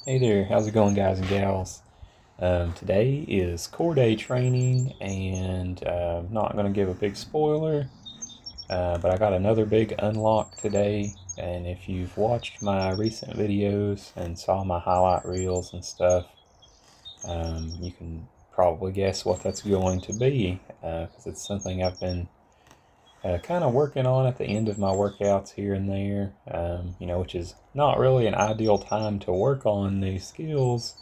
Hey there, how's it going, guys and gals? Today is core day training, and I'm not going to give a big spoiler, but I got another big unlock today. And if you've watched my recent videos and saw my highlight reels and stuff, you can probably guess what that's going to be, because it's something I've been kind of working on at the end of my workouts here and there, which is not really an ideal time to work on new skills.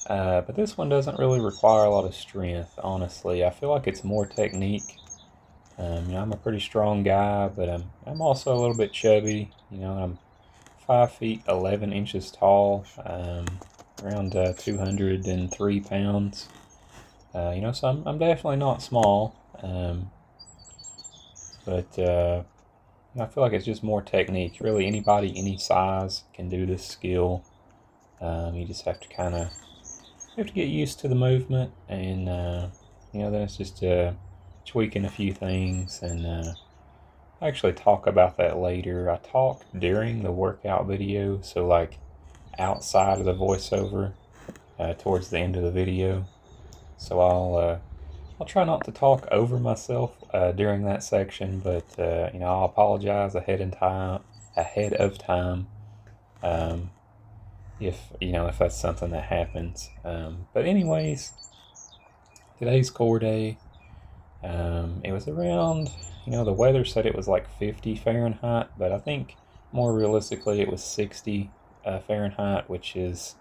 But this one doesn't really require a lot of strength, honestly. I feel like it's more technique. I'm a pretty strong guy, but I'm also a little bit chubby. I'm 5 feet 11 inches tall, around 203 pounds. So I'm definitely not small. But I feel like it's just more technique. Really, anybody, any size can do this skill. You just have to get used to the movement, and then it's just tweaking a few things, and I actually talk about that later. I talk during the workout video, so like outside of the voiceover, towards the end of the video. So I'll try not to talk over myself during that section, but I'll apologize ahead of time. Um, if that's something that happens. But anyways, today's core day. It was around, the weather said it was like 50 Fahrenheit, but I think more realistically it was 60 Fahrenheit, which is,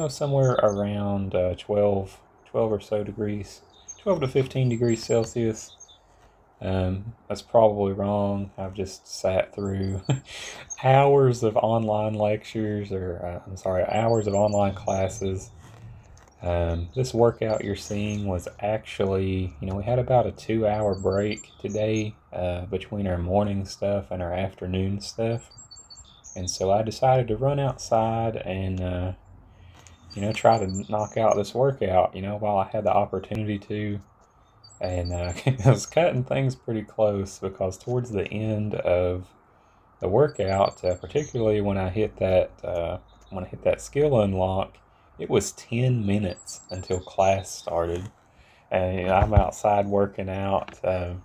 somewhere around 12 or so degrees, 12 to 15 degrees Celsius. That's probably wrong. I've just sat through hours of online lectures, or hours of online classes. This workout you're seeing was actually, we had about a 2-hour break today between our morning stuff and our afternoon stuff. And so I decided to run outside and, try to knock out this workout, while I had the opportunity to. And I was cutting things pretty close, because towards the end of the workout, particularly when I hit that skill unlock, it was 10 minutes until class started, and I'm outside working out. I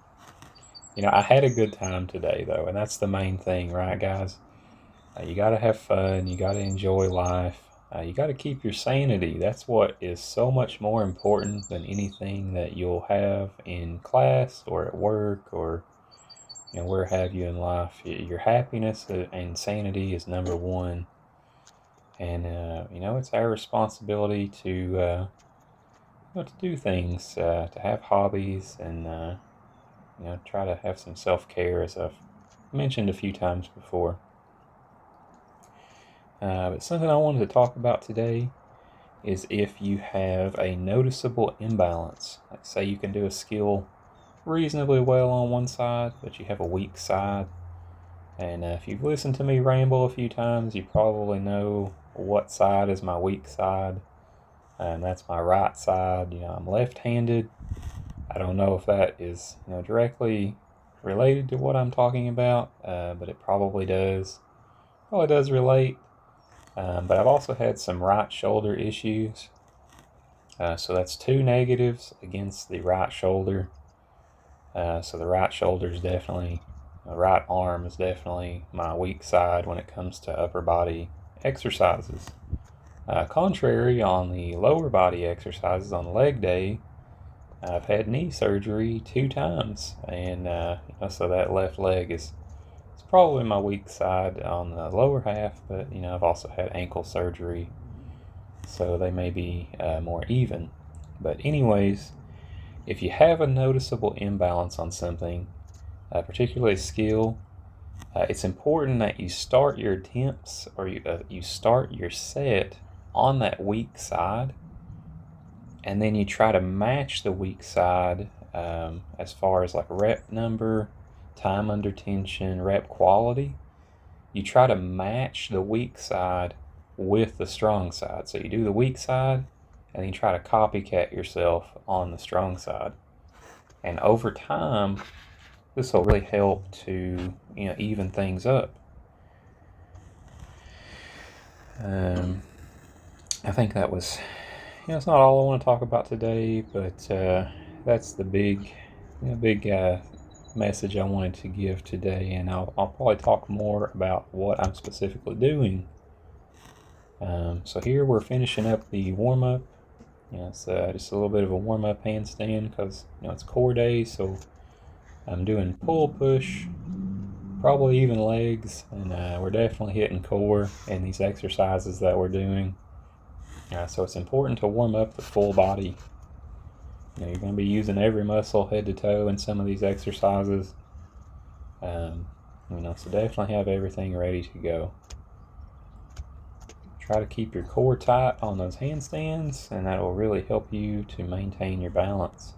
had a good time today, though, and that's the main thing, right, guys? You got to have fun. You got to enjoy life. You got to keep your sanity. That's what is so much more important than anything that you'll have in class or at work, or where have you in life. Your happiness and sanity is number one. And it's our responsibility to do things, to have hobbies, and try to have some self-care, as I've mentioned a few times before. But something I wanted to talk about today is if you have a noticeable imbalance. Like, say you can do a skill reasonably well on one side, but you have a weak side. And if you've listened to me ramble a few times, you probably know what side is my weak side. And that's my right side. I'm left-handed. I don't know if that is directly related to what I'm talking about, but it probably does. Probably does relate. But I've also had some right shoulder issues. So that's two negatives against the right shoulder. So the right shoulder is definitely, the right arm is definitely my weak side when it comes to upper body exercises. Contrary, on the lower body exercises, on leg day, I've had knee surgery 2 times, and so that left leg is probably my weak side on the lower half, but I've also had ankle surgery, so they may be more even. But anyways, if you have a noticeable imbalance on something, particularly a skill, it's important that you start your attempts, or you start your set on that weak side, and then you try to match the weak side as far as like rep number, time under tension, rep quality. You try to match the weak side with the strong side. So you do the weak side, and then you try to copycat yourself on the strong side. And over time, this will really help to even things up. I think that was, it's not all I want to talk about today, but that's the big message I wanted to give today, and I'll probably talk more about what I'm specifically doing. So here we're finishing up the warm-up. It's just a little bit of a warm-up handstand because it's core day, so I'm doing pull, push, probably even legs, and we're definitely hitting core in these exercises that we're doing. So it's important to warm up the full body. You're going to be using every muscle head to toe in some of these exercises. So definitely have everything ready to go. Try to keep your core tight on those handstands, and that will really help you to maintain your balance.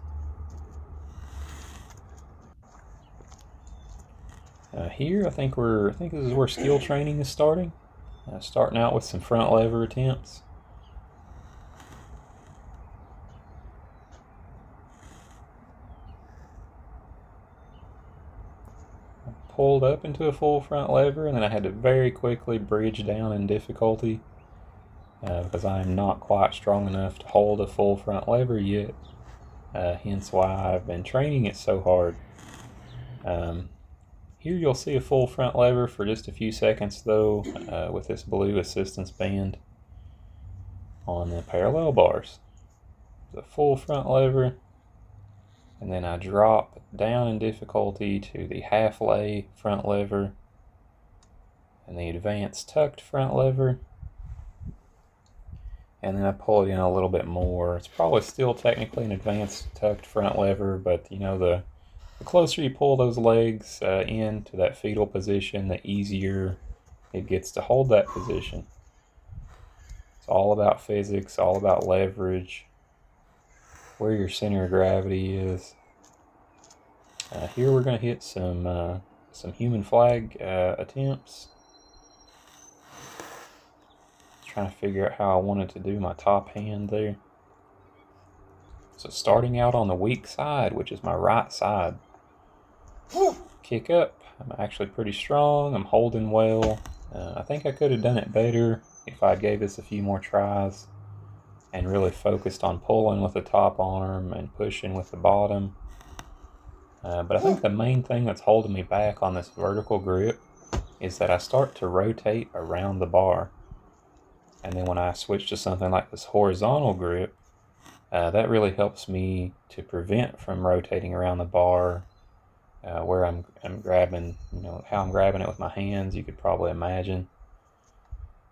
Here, I think this is where skill training is starting. Starting out with some front lever attempts. Pulled up into a full front lever, and then I had to very quickly bridge down in difficulty because I am not quite strong enough to hold a full front lever yet. Hence why I've been training it so hard. Here you'll see a full front lever for just a few seconds though with this blue assistance band on the parallel bars. The full front lever, and then I drop down in difficulty to the half lay front lever and the advanced tucked front lever, and then I pull it in a little bit more. It's probably still technically an advanced tucked front lever, but the closer you pull those legs into that fetal position, the easier it gets to hold that position. It's all about physics, all about leverage, where your center of gravity is. Here we're going to hit some human flag attempts. Trying to figure out how I wanted to do my top hand there. So starting out on the weak side, which is my right side. Kick up. I'm actually pretty strong. I'm holding well. I think I could have done it better if I gave this a few more tries and really focused on pulling with the top arm and pushing with the bottom. But I think the main thing that's holding me back on this vertical grip is that I start to rotate around the bar. And then when I switch to something like this horizontal grip, that really helps me to prevent from rotating around the bar where I'm grabbing, how I'm grabbing it with my hands, you could probably imagine.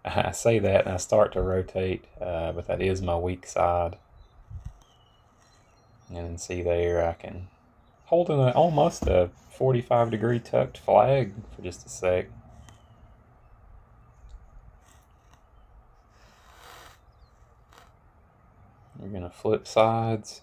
I say that and I start to rotate, but that is my weak side. And then see there, I can hold almost a 45-degree tucked flag for just a sec. You're going to flip sides.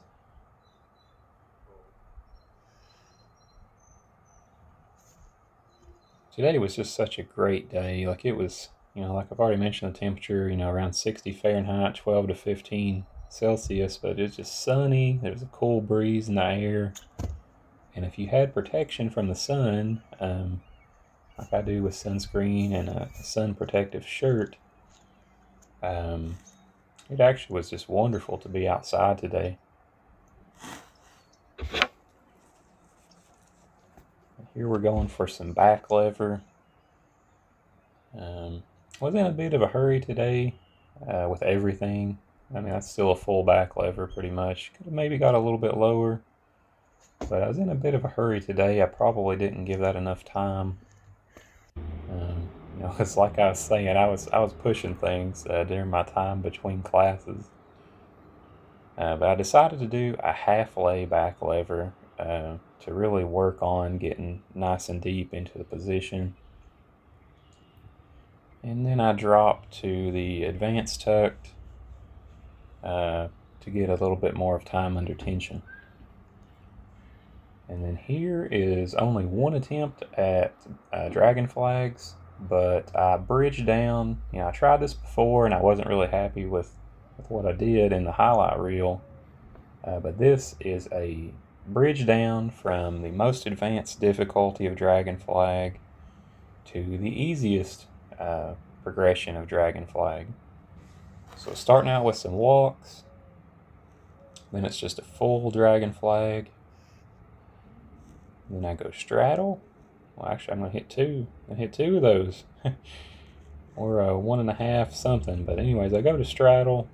Today was just such a great day. Like it was, like I've already mentioned, the temperature, around 60 Fahrenheit, 12 to 15 Celsius, but it's just sunny. There's a cool breeze in the air. And if you had protection from the sun, like I do with sunscreen and a sun protective shirt, it actually was just wonderful to be outside today. Here we're going for some back lever. Was in a bit of a hurry today with everything. I mean, that's still a full back lever pretty much. Could have maybe got a little bit lower, but I was in a bit of a hurry today. I probably didn't give that enough time. It's like I was saying, I was pushing things during my time between classes. But I decided to do a half lay back lever to really work on getting nice and deep into the position. And then I drop to the advanced tucked to get a little bit more of time under tension. And then here is only one attempt at dragon flags, but I bridged down. I tried this before and I wasn't really happy with what I did in the highlight reel. But this is a bridge down from the most advanced difficulty of dragon flag to the easiest progression of dragon flag. So starting out with some walks, then it's just a full dragon flag. Then I go straddle. Well, actually, I'm gonna hit two. I hit two of those, or 1.5 something. But anyways, I go to straddle,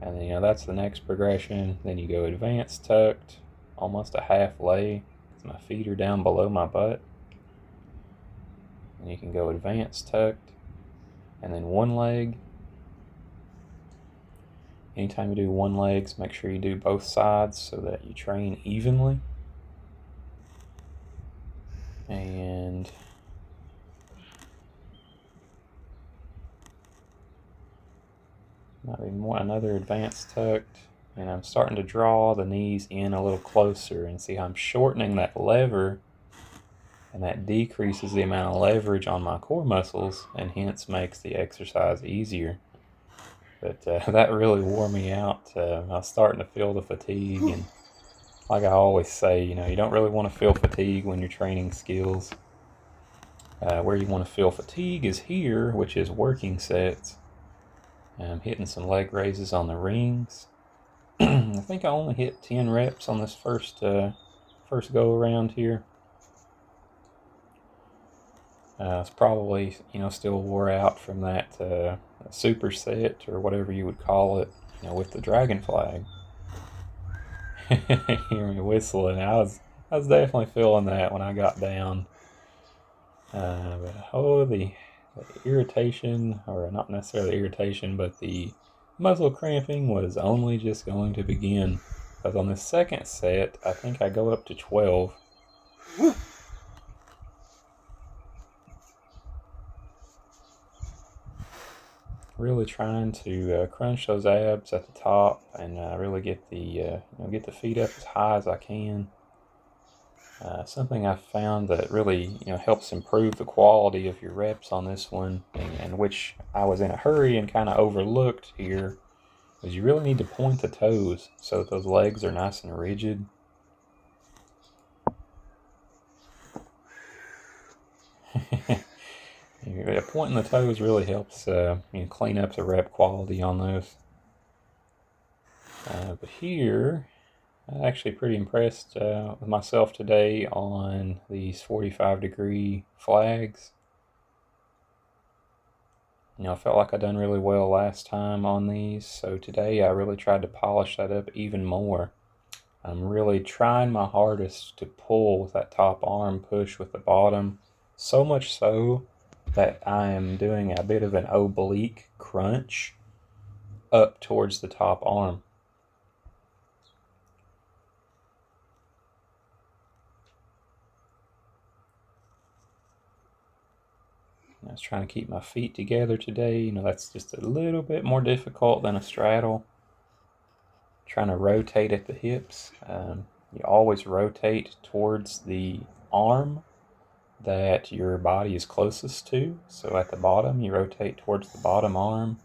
and then that's the next progression. Then you go advanced tucked, almost a half lay, because my feet are down below my butt. And you can go advanced tucked, and then one leg. Anytime you do one leg, make sure you do both sides so that you train evenly. And might be another advanced tucked. And I'm starting to draw the knees in a little closer, and see how I'm shortening that lever, and that decreases the amount of leverage on my core muscles and hence makes the exercise easier. But that really wore me out. I was starting to feel the fatigue, and like I always say, you don't really want to feel fatigue when you're training skills. Where you want to feel fatigue is here, which is working sets. I'm hitting some leg raises on the rings. I think I only hit 10 reps on this first go around here. It's probably still wore out from that superset or whatever you would call it, with the dragon flag. Hear me whistling. I was definitely feeling that when I got down. But the irritation, or not necessarily irritation, but the muscle cramping was only just going to begin. Because on the second set, I think I go up to 12. Really trying to crunch those abs at the top, and really get the feet up as high as I can. Something I've found that really helps improve the quality of your reps on this one, and which I was in a hurry and kind of overlooked here, is you really need to point the toes so that those legs are nice and rigid. Pointing the toes really helps clean up the rep quality on those. But here, I'm actually pretty impressed with myself today on these 45-degree flags. I felt like I done really well last time on these, so today I really tried to polish that up even more. I'm really trying my hardest to pull with that top arm, push with the bottom, so much so that I am doing a bit of an oblique crunch up towards the top arm. I was trying to keep my feet together today. That's just a little bit more difficult than a straddle. Trying to rotate at the hips. You always rotate towards the arm that your body is closest to. So at the bottom, you rotate towards the bottom arm.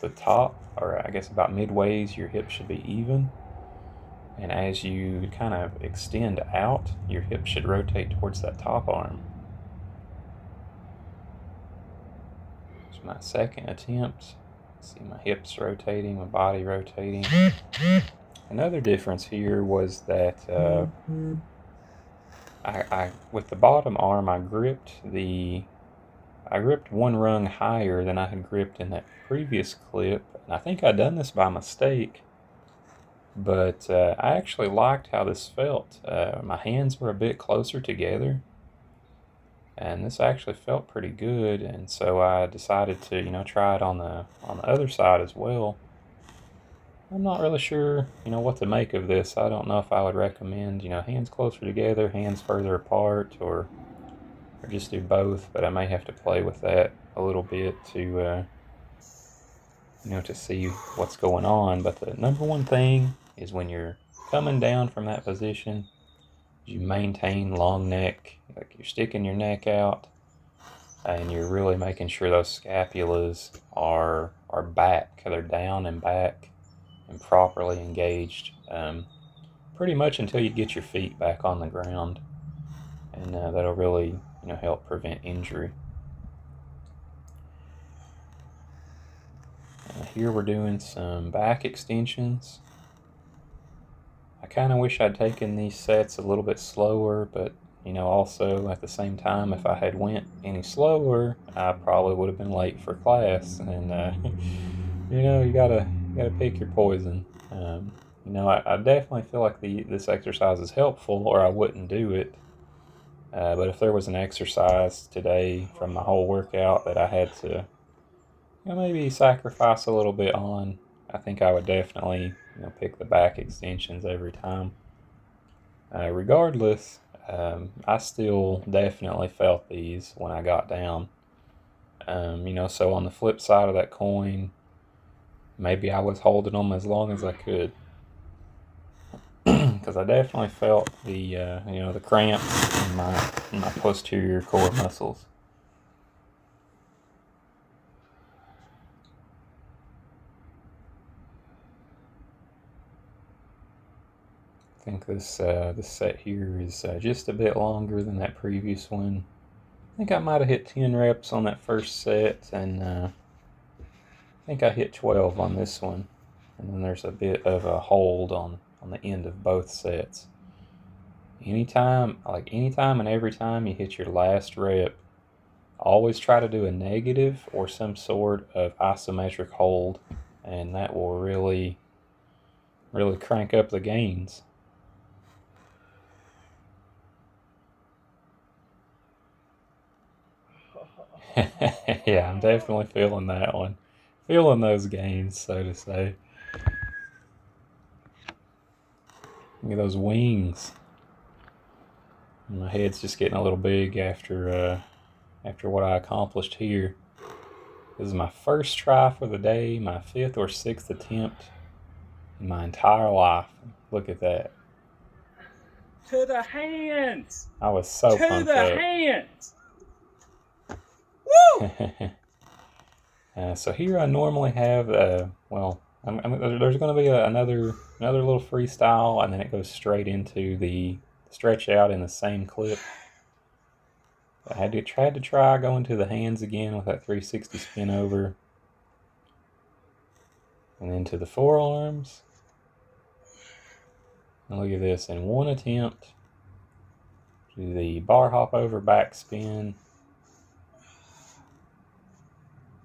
The top, or I guess about midways, your hips should be even. And as you kind of extend out, your hips should rotate towards that top arm. It's my second attempt. See my hips rotating, my body rotating. Another difference here was that I with the bottom arm, I gripped one rung higher than I had gripped in that previous clip. And I think I'd done this by mistake, but I actually liked how this felt. My hands were a bit closer together, and this actually felt pretty good. And so I decided to try it on the other side as well. I'm not really sure what to make of this. I don't know if I would recommend hands closer together, hands further apart, or just do both, but I may have to play with that a little bit to to see what's going on. But the number one thing is when you're coming down from that position, you maintain long neck, like you're sticking your neck out, and you're really making sure those scapulas are back, they're down and back and properly engaged, pretty much until you get your feet back on the ground, and that'll really help prevent injury. Here we're doing some back extensions. I kind of wish I'd taken these sets a little bit slower, but you know, also at the same time, if I had went any slower, I probably would have been late for class. And you know, you gotta pick your poison. You know, I definitely feel like this exercise is helpful, or I wouldn't do it. But if there was an exercise today from my whole workout that I had to, you know, maybe sacrifice a little bit on, I think I would definitely, you know, pick the back extensions every time. Regardless, I still definitely felt these when I got down. You know, so on the flip side of that coin, maybe I was holding them as long as I could, because I definitely felt the you know, the cramps in my posterior core muscles. I think this set here is just a bit longer than that previous one. I think I might have hit 10 reps on that first set, and I think I hit 12 on this one. And then there's a bit of a hold on the end of both sets. Anytime and every time you hit your last rep, always try to do a negative or some sort of isometric hold, and that will really crank up the gains. Yeah, I'm definitely feeling that one. Feeling those gains, so to say. Look at those wings. My head's just getting a little big after what I accomplished here. This is my first try for the day, my 5th or 6th attempt in my entire life. Look at that. To the hands! I was so pumped up. To the hands! So here I normally have, well, there's going to be another little freestyle, and then it goes straight into the stretch out in the same clip. I tried to try going to the hands again with that 360 spin over, and then to the forearms. And look at this, in one attempt, do the bar hop over back spin,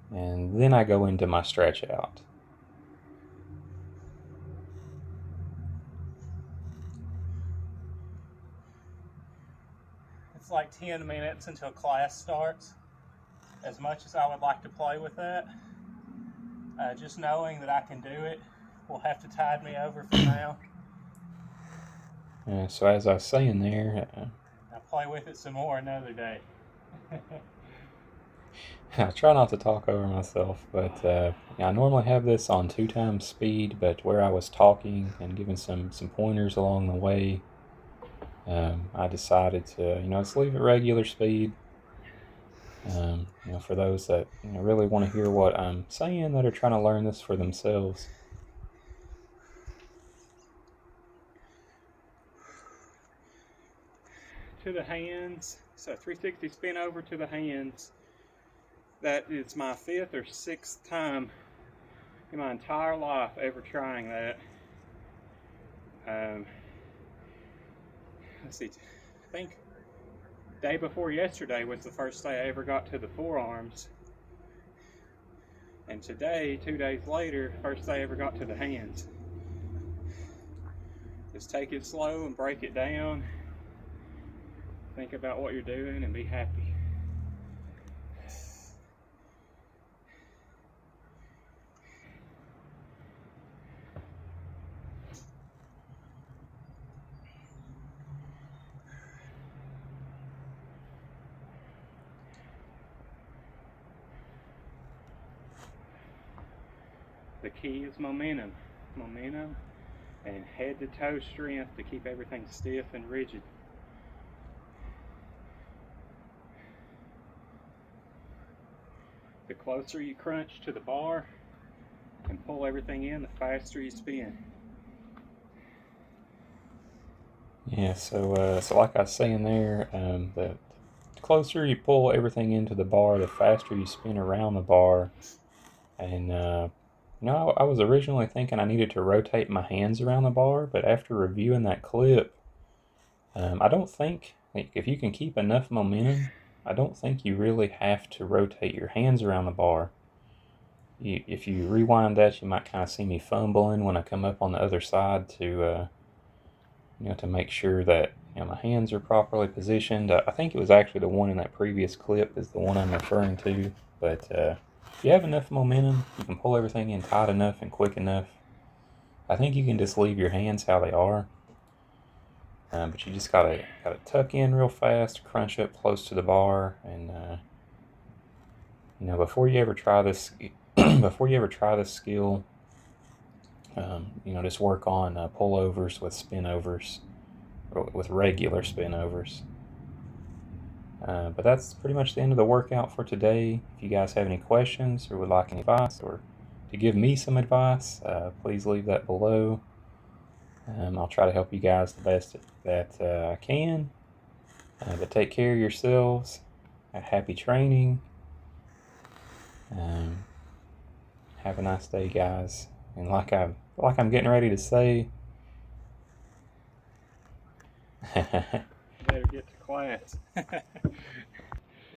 and then I go into my stretch out. It's like 10 minutes until class starts. As much as I would like to play with that, just knowing that I can do it will have to tide me over for now. So as I was saying there, I'll play with it some more another day. I try not to talk over myself, but I normally have this on 2 times speed, but where I was talking and giving some pointers along the way, I decided to, you know, just leave it regular speed. You know, for those that, you know, really want to hear what I'm saying, that are trying to learn this for themselves. To the hands, so 360 spin over to the hands. That is my 5th or 6th time in my entire life ever trying that. Let's see, I think day before yesterday was the first day I ever got to the forearms. And today, 2 days later, first day I ever got to the hands. Just take it slow and break it down. Think about what you're doing and be happy. The key is momentum. Momentum and head to toe strength to keep everything stiff and rigid. The closer you crunch to the bar and pull everything in, the faster you spin. Yeah, so like I was saying there, the closer you pull everything into the bar, the faster you spin around the bar. And I was originally thinking I needed to rotate my hands around the bar, but after reviewing that clip, I don't think, like, if you can keep enough momentum, I don't think you really have to rotate your hands around the bar. If you rewind that, you might kind of see me fumbling when I come up on the other side to, to make sure that my hands are properly positioned. I think it was actually the one in that previous clip is the one I'm referring to. But if you have enough momentum, you can pull everything in tight enough and quick enough. I think you can just leave your hands how they are. But you just gotta tuck in real fast, crunch up close to the bar, and before you ever try this, before you ever try this skill, just work on pullovers with spin overs, or with regular spin overs. But that's pretty much the end of the workout for today. If you guys have any questions or would like any advice or to give me some advice, please leave that below. I'll try to help you guys the best that I can. But take care of yourselves. Happy training. Have a nice day, guys. And like I'm getting ready to say, Better get to class.